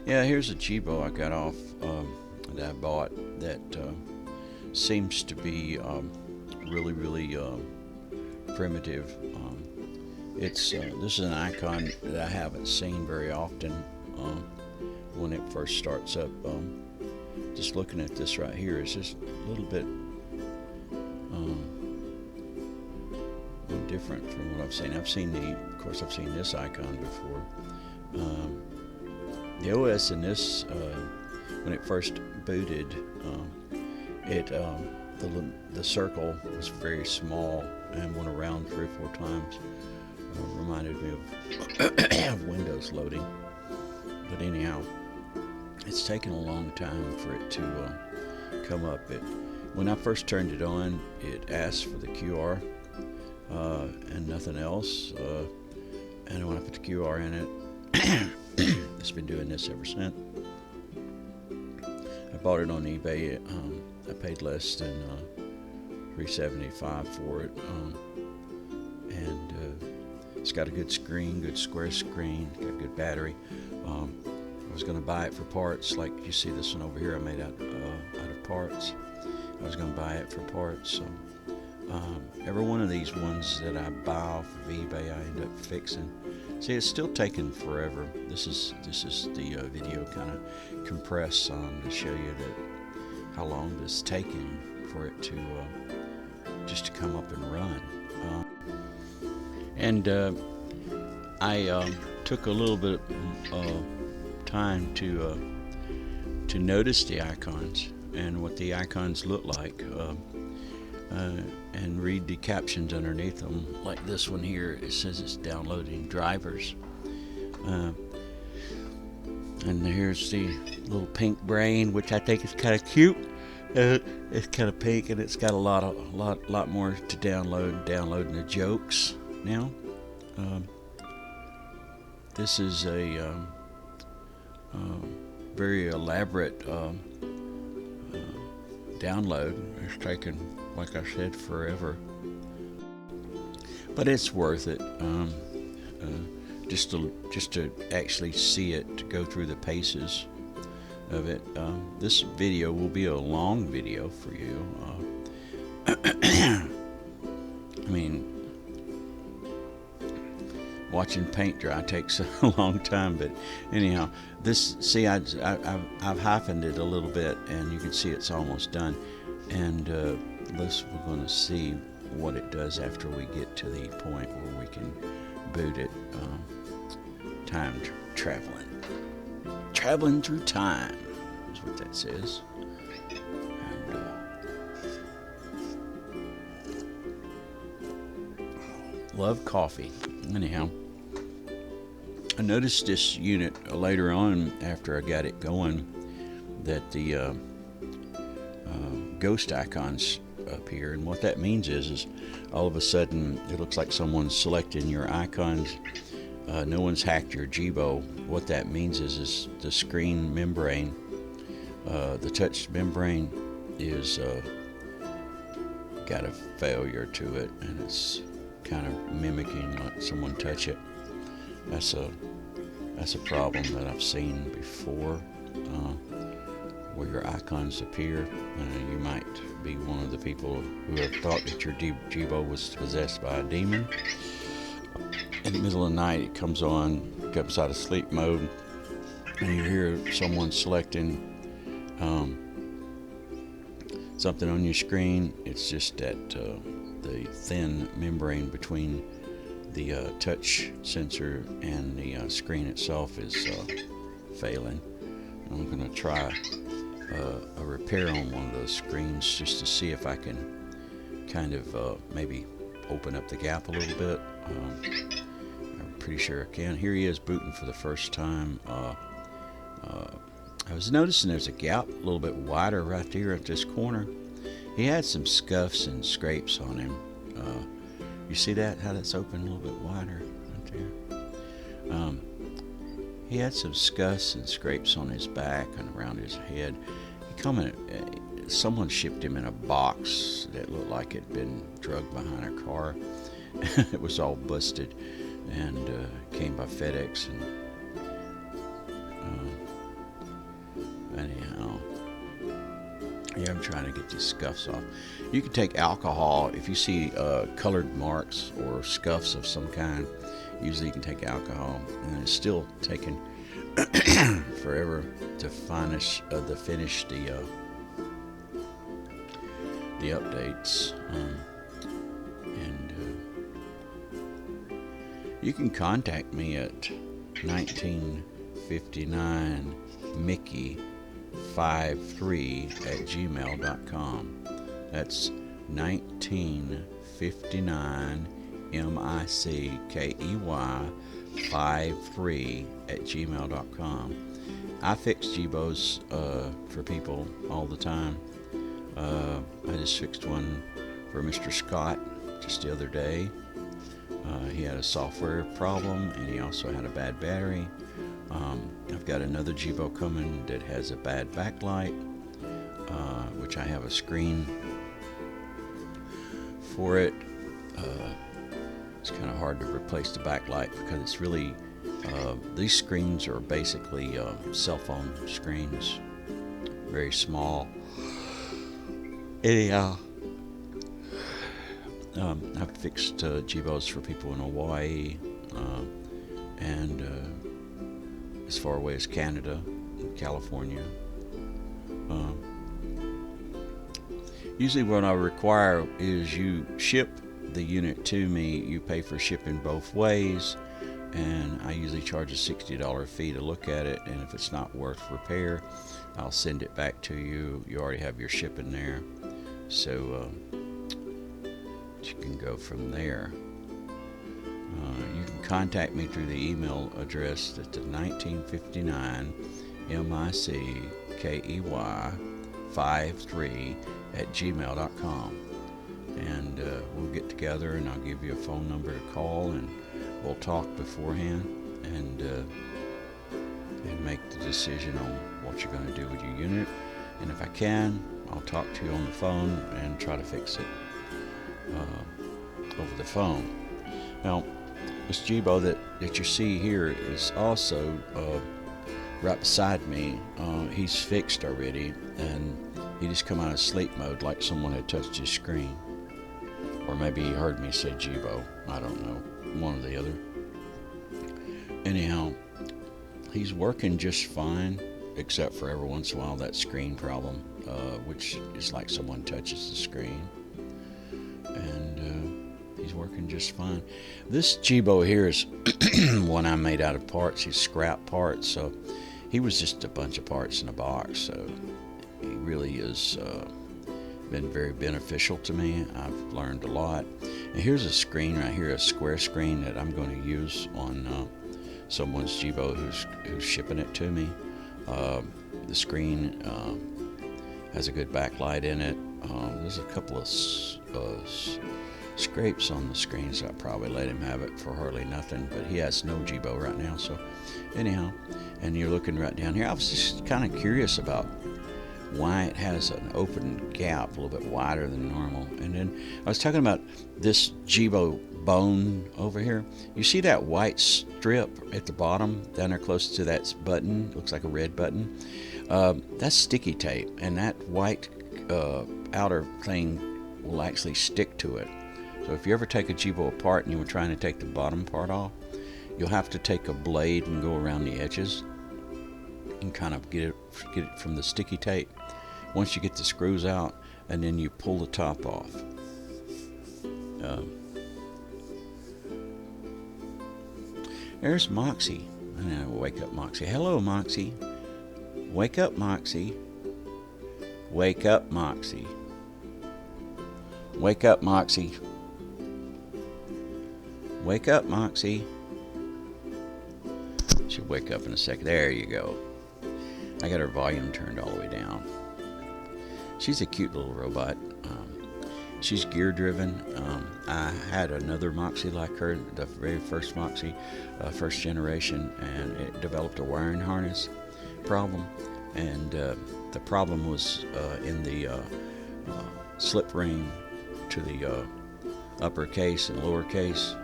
Yeah, here's a Jibo I got off that I bought that seems to be really primitive. It's this is an icon that I haven't seen very often when it first starts up. Just looking at this right here, it's just a little bit different from what I've seen. Of course, I've seen this icon before. The OS in this, when it first booted, it the circle was very small and went around 3 or 4 times. Reminded me of Windows loading. But anyhow, it's taken a long time for it to come up. When I first turned it on, it asked for the QR and nothing else. And when I put the QR in it, it's been doing this ever since. I bought it on eBay. I paid less than $3.75 for it, and it's got a good screen, good square screen, got a good battery. I was going to buy it for parts, like you see this one over here. I made out of parts. I was going to buy it for parts. So every one of these ones that I buy off of eBay, I end up fixing. See, it's still taking forever. This is the video kind of compressed to show you that how long it's taken for it to just to come up and run. And I took a little bit of time to notice the icons and what the icons look like, and read the captions underneath them. Like this one here, it says it's downloading drivers, and here's the little pink brain, which I think is kind of cute. It's kind of pink, and it's got a lot more to download. Downloading the jokes now. This is a very elaborate download. It's taken, like I said, forever, but it's worth it. Just to actually see it, to go through the paces of it. This video will be a long video for you. I mean, watching paint dry takes a long time, but anyhow, this, see, I've hyphened it a little bit, and you can see it's almost done. And we're going to see what it does after we get to the point where we can boot it. Time traveling through time is what that says. And love coffee. Anyhow, I noticed this unit later on after I got it going, that the ghost icons appear, and what that means is all of a sudden it looks like someone's selecting your icons. No one's hacked your Jibo. What that means is the screen membrane, the touch membrane, is got a failure to it, and it's kind of mimicking like someone touch it. That's a problem that I've seen before, where your icons appear. You might be one of the people who have thought that your Jibo was possessed by a demon. In the middle of the night, it comes out of sleep mode, and you hear someone selecting something on your screen. It's just that the thin membrane between the touch sensor and the screen itself is failing. I'm going to try a repair on one of those screens just to see if I can kind of maybe open up the gap a little bit. I'm pretty sure I can. Here he is booting for the first time. I was noticing there's a gap a little bit wider right there at this corner. He had some scuffs and scrapes on him. You see that? How that's open a little bit wider right there. He had some scuffs and scrapes on his back and around his head. Someone shipped him in a box that looked like it had been drugged behind a car. It was all busted, and came by FedEx, and trying to get these scuffs off. You can take alcohol if you see colored marks or scuffs of some kind. Usually you can take alcohol, and it's still taking forever to finish the updates. You can contact me at 1959mickey53@gmail.com. That's 1959mickey53@gmail.com. I fix Jibos for people all the time. I just fixed one for Mr. Scott just the other day. He had a software problem, and he also had a bad battery. I've got another Jibo coming that has a bad backlight, which I have a screen for it. It's kind of hard to replace the backlight because it's really, these screens are basically cell phone screens, very small. Anyhow, I've fixed Jibos for people in Hawaii and as far away as Canada and California. Usually what I require is you ship the unit to me. You pay for shipping both ways, and I usually charge a $60 fee to look at it, and if it's not worth repair, I'll send it back to you. You already have your shipping there, so you can go from there. You can contact me through the email address at the 1959mickey53@gmail.com, and we'll get together, and I'll give you a phone number to call, and we'll talk beforehand and make the decision on what you're going to do with your unit. And if I can, I'll talk to you on the phone and try to fix it over the phone. Now, this Jibo that you see here is also right beside me. He's fixed already, and he just come out of sleep mode like someone had touched his screen. Or maybe he heard me say Jibo. I don't know. One or the other. Anyhow, he's working just fine, except for every once in a while that screen problem, which is like someone touches the screen. And he's working just fine. This Jibo here is one I made out of parts. He's scrap parts, so he was just a bunch of parts in a box. So he really is been very beneficial to me. I've learned a lot. And here's a screen right here, a square screen that I'm going to use on someone's Jibo who's shipping it to me. The screen has a good backlight in it. There's a couple of scrapes on the screen, so I probably let him have it for hardly nothing, but he has no Jibo right now. So anyhow, and you're looking right down here. I was just kind of curious about why it has an open gap a little bit wider than normal. And then I was talking about this Jibo bone over here. You see that white strip at the bottom down there close to that button? Looks like a red button. That's sticky tape, and that white outer thing will actually stick to it. So if you ever take a Jibo apart and you were trying to take the bottom part off, you'll have to take a blade and go around the edges and kind of get it from the sticky tape. Once you get the screws out, and then you pull the top off. There's Moxie. I'm gonna wake up Moxie. Hello, Moxie. Wake up, Moxie. Wake up, Moxie. Wake up, Moxie. Wake up, Moxie. She'll wake up in a second. There you go. I got her volume turned all the way down. She's a cute little robot. She's gear driven. I had another Moxie like her, the very first Moxie, first generation, and it developed a wiring harness problem. And the problem was in the slip ring to the upper case and lower case.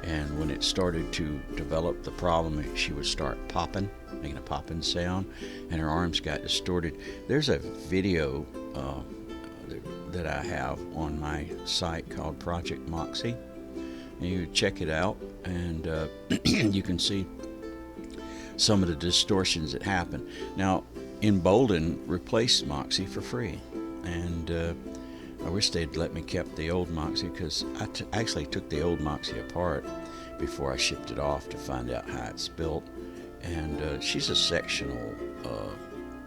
And when it started to develop the problem, she would start popping, making a popping sound, and her arms got distorted. There's a video that I have on my site called Project Moxie, and you check it out, and you can see some of the distortions that happen. Now, Embolden replaced Moxie for free, and I wish they'd let me keep the old Moxie, because I actually took the old Moxie apart before I shipped it off to find out how it's built. And she's a sectional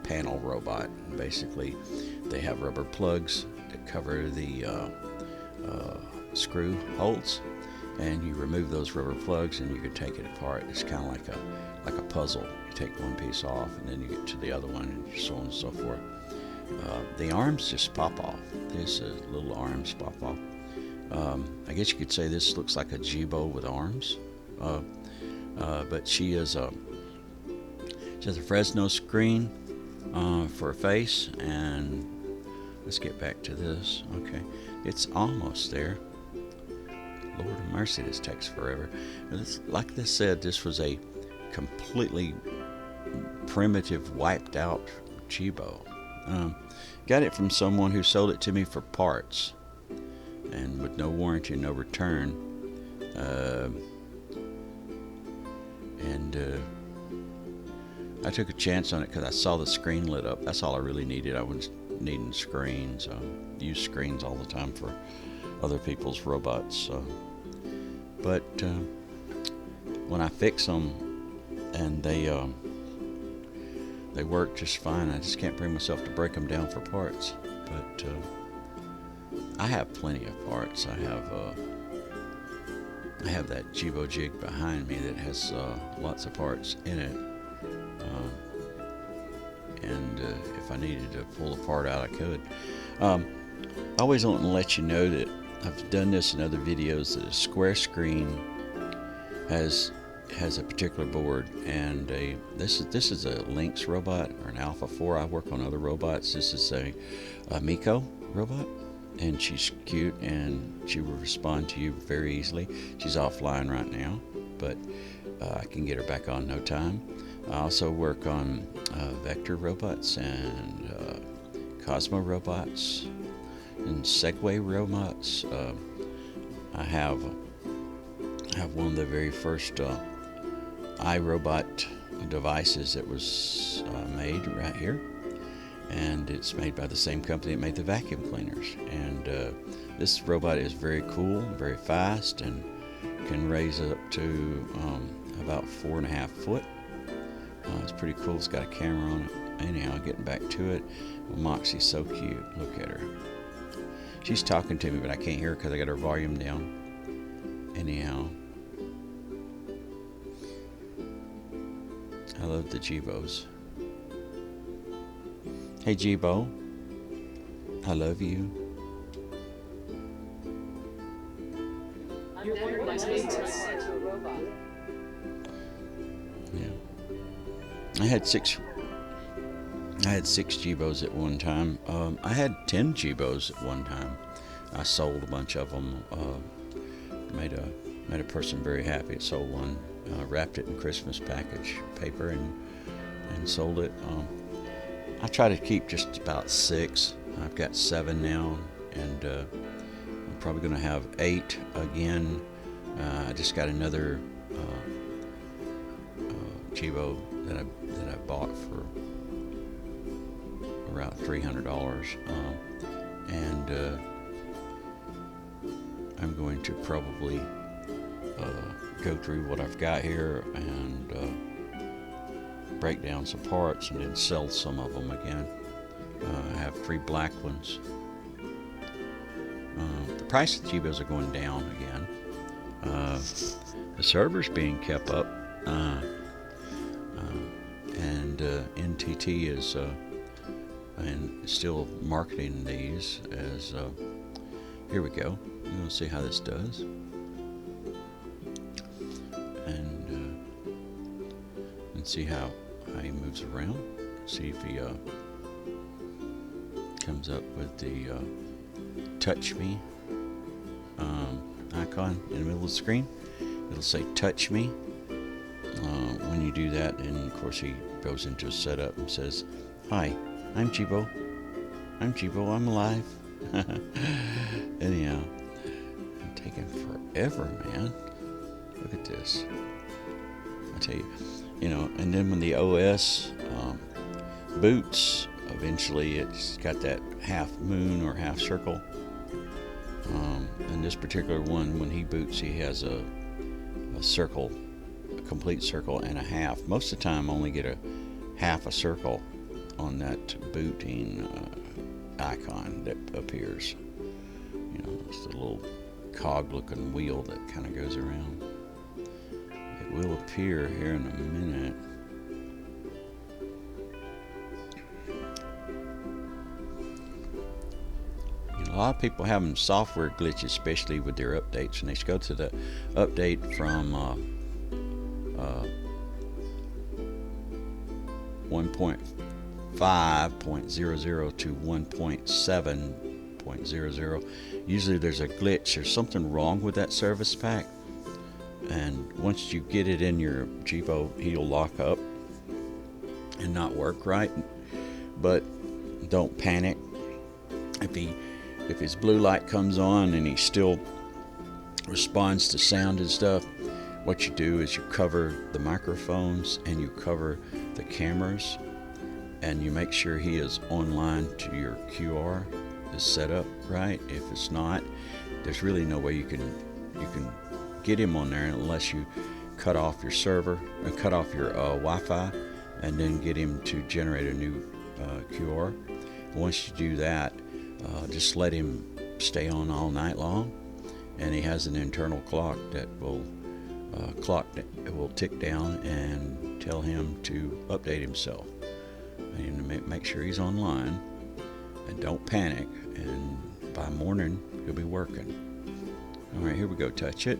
panel robot. Basically, they have rubber plugs that cover the screw holes, and you remove those rubber plugs and you can take it apart. It's kind of like a puzzle. You take one piece off and then you get to the other one, and so on and so forth. The arms just pop off. This little arms pop off. I guess you could say this looks like a Jibo with arms, but she has a Fresno screen for a face. And let's get back to this. Okay, it's almost there. Lord have mercy, this takes forever. Like I said, this was a completely primitive, wiped out Jibo. Got it from someone who sold it to me for parts, and with no warranty, no return. I took a chance on it because I saw the screen lit up. That's all I really needed. I was needing screens. I use screens all the time for other people's robots. But when I fix them and they work just fine, I just can't bring myself to break them down for parts. But I have plenty of parts. I have that Jibo jig behind me that has lots of parts in it. And if I needed to pull a part out, I could. I always want to let you know that I've done this in other videos, that a square screen has a particular board, and this is a Lynx robot or an Alpha 4. I work on other robots. This is a Miko robot, and she's cute, and she will respond to you very easily. She's offline right now, but I can get her back on no time. I also work on Vector robots and Cosmo robots and Segway robots. I have one of the very first iRobot devices that was made right here, and it's made by the same company that made the vacuum cleaners. And this robot is very cool, very fast, and can raise up to about 4.5 foot. It's pretty cool. It's got a camera on it. Anyhow, getting back to it, well, Moxie's so cute. Look at her. She's talking to me, but I can't hear her because I got her volume down. Anyhow, I love the Jibos. Hey Jibo, I love you. Yeah. I had six Jibos at one time. I had 10 Jibos at one time. I sold a bunch of them. Made a person very happy. I sold one. Wrapped it in Christmas package paper and sold it. I try to keep just about 6. I've got 7 now, and I'm probably going to have 8 again. I just got another Jibo that I bought for around $300, and I'm going to probably go through what I've got here and break down some parts and then sell some of them again. I have 3 black ones. The price of the Jibos are going down again. The server's being kept up, and NTT is and still marketing these as here we go. We're going to see how this does, and see how he moves around. See if he comes up with the touch me icon in the middle of the screen. it'll say touch me when you do that, and of course he goes into a setup and says, hi, I'm Jibo. I'm alive. Anyhow, it's taking forever, man. Look at this. I tell you, and then when the OS boots, eventually it's got that half moon or half circle. And this particular one, when he boots, he has a circle, a complete circle and a half. Most of the time, I only get a half a circle on that booting icon that appears. It's the little cog-looking wheel that kind of goes around. It will appear here in a minute. A lot of people having software glitches, especially with their updates. When they go to the update from 1.5.00 to 1.7.00, usually there's a glitch. There's something wrong with that service pack, and once you get it in your Jibo, he'll lock up and not work right. But don't panic. If his blue light comes on and he still responds to sound and stuff, what you do is you cover the microphones and you cover the cameras, and you make sure he is online to your QR is set up right. If it's not, there's really no way you can get him on there unless you cut off your server and cut off your Wi-Fi, and then get him to generate a new QR. Once you do that, just let him stay on all night long, and he has an internal clock that will tick down and tell him to update himself, and make sure he's online. And don't panic, and by morning he'll be working. All right, here we go. Touch it,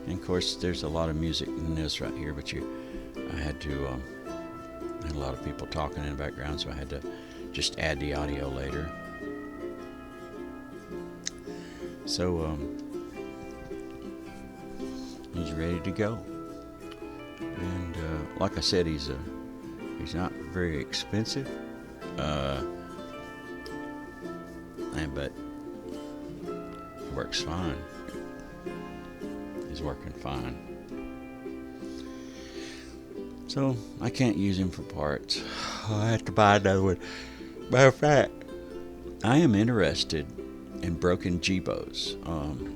and of course there's a lot of music in this right here, but I had a lot of people talking in the background, so I had to just add the audio later. So he's ready to go, and like I said, he's not very expensive, but he works fine. He's working fine. So I can't use him for parts. I have to buy another one. Matter of fact, I am interested in broken Jibos.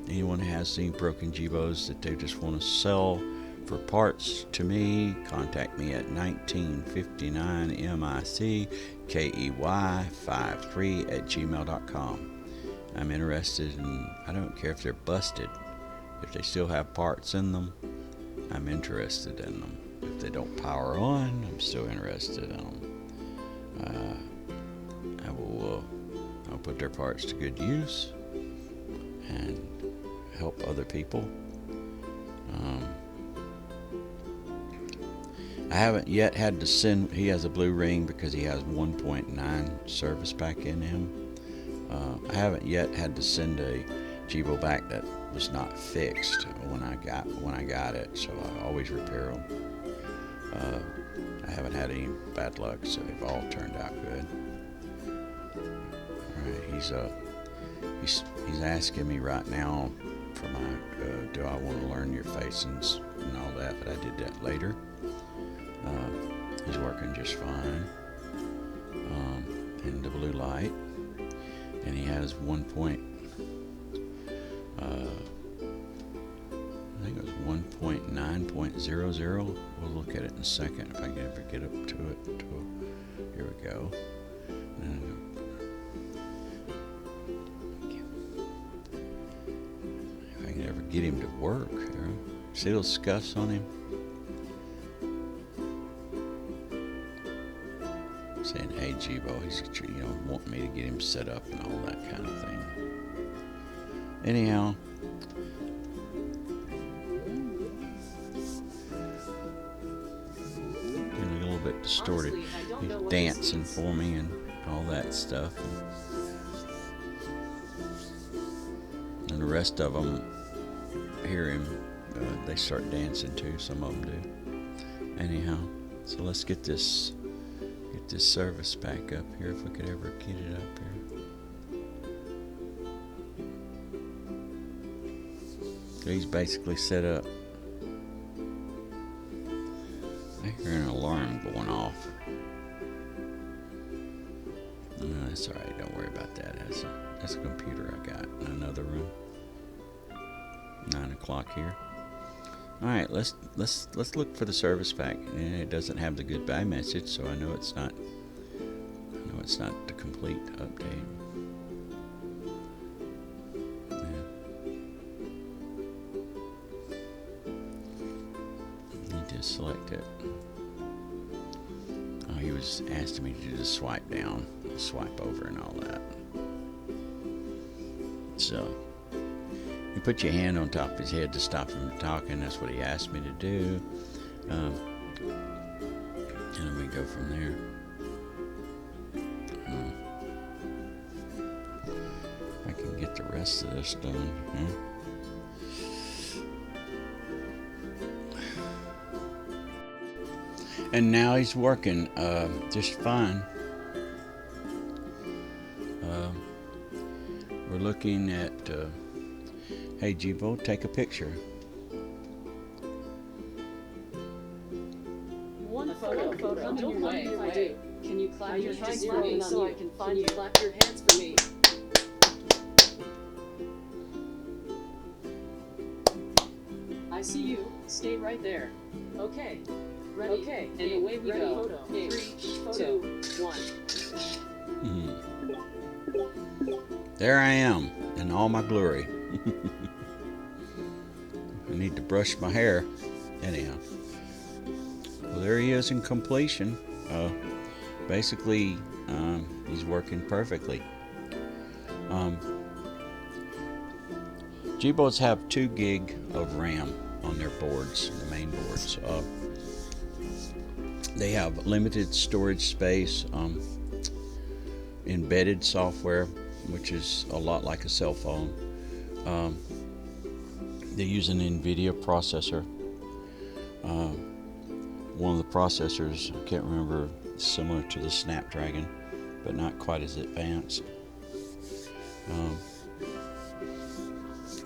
Anyone has any broken Jibos that they just want to sell for parts to me, contact me at 1959MICKEY53@gmail.com. I'm interested in, I don't care if they're busted, if they still have parts in them, I'm interested in them. If they don't power on, I'm still interested in them. I'll put their parts to good use and help other people. I haven't yet had to send, he has a blue ring because he has 1.9 service pack in him. I haven't yet had to send a Jibo back that was not fixed when I got it, so I always repair them. I haven't had any bad luck, so they've all turned out good. Alright, he's asking me right now for my do I want to learn your facings and all that, but I did that later. He's working just fine in the blue light, and he has I think it was 1.9.00. We'll look at it in a second if I can ever get up to it. Here we go. If I can ever get him to work. See those scuffs on him? Saying, hey Jibo, he's wanting me to get him set up and all that kind of thing. Anyhow, getting a little bit distorted. He's dancing for me and all that stuff, and the rest of them hear him they start dancing too. Some of them do. Anyhow, so let's get this service back up here, if we could ever get it up here. So he's basically set up. I hear an alarm going off. No, that's alright, don't worry about that. That's a computer I got in another room. 9 o'clock here. Alright, let's look for the service pack. And it doesn't have the goodbye message, so I know it's not the complete update. Yeah. Need to select it. Oh, he was asking me to do the swipe down, swipe over, and all that. So you put your hand on top of his head to stop him from talking. That's what he asked me to do. And then we go from there. I can get the rest of this done. And now he's working just fine. We're looking at hey Jibo, take a picture. One photo coming your way. If I do, can you clap your hands for me so I can find you? Clap your hands for me. I see you. Stay right there. Okay. Ready. Okay. And away we go. Photo. 3, 2, 1. There I am in all my glory. I need to brush my hair. Anyhow. Well, there he is in completion. Basically, he's working perfectly. Jibos have 2 gig of RAM on their boards, the main boards. They have limited storage space, embedded software, which is a lot like a cell phone. They use an NVIDIA processor. One of the processors, I can't remember, similar to the Snapdragon, but not quite as advanced.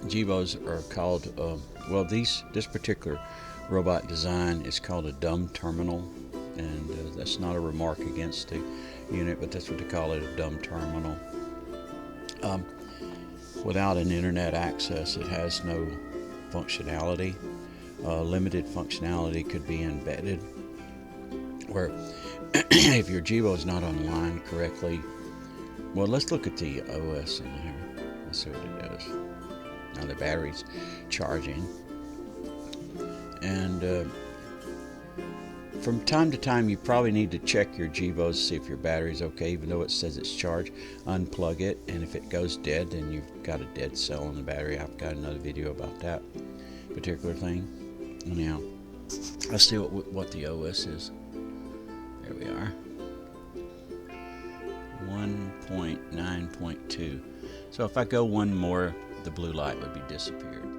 Jibos are called, well, this particular robot design is called a dumb terminal, and that's not a remark against the unit, but that's what they call it, a dumb terminal. Without an internet access, it has no functionality. Limited functionality could be embedded, where if your Jibo is not online correctly, well, let's look at the OS in here. Let's see what it does. Now the battery's charging, and from time to time you probably need to check your Jibos to see if your battery's okay, even though it says it's charged. Unplug it, and if it goes dead, then you've got a dead cell in the battery. I've got another video about that particular thing. Now let's see what the OS is. There we are, 1.9.2. So if I go one more, the blue light would be disappeared.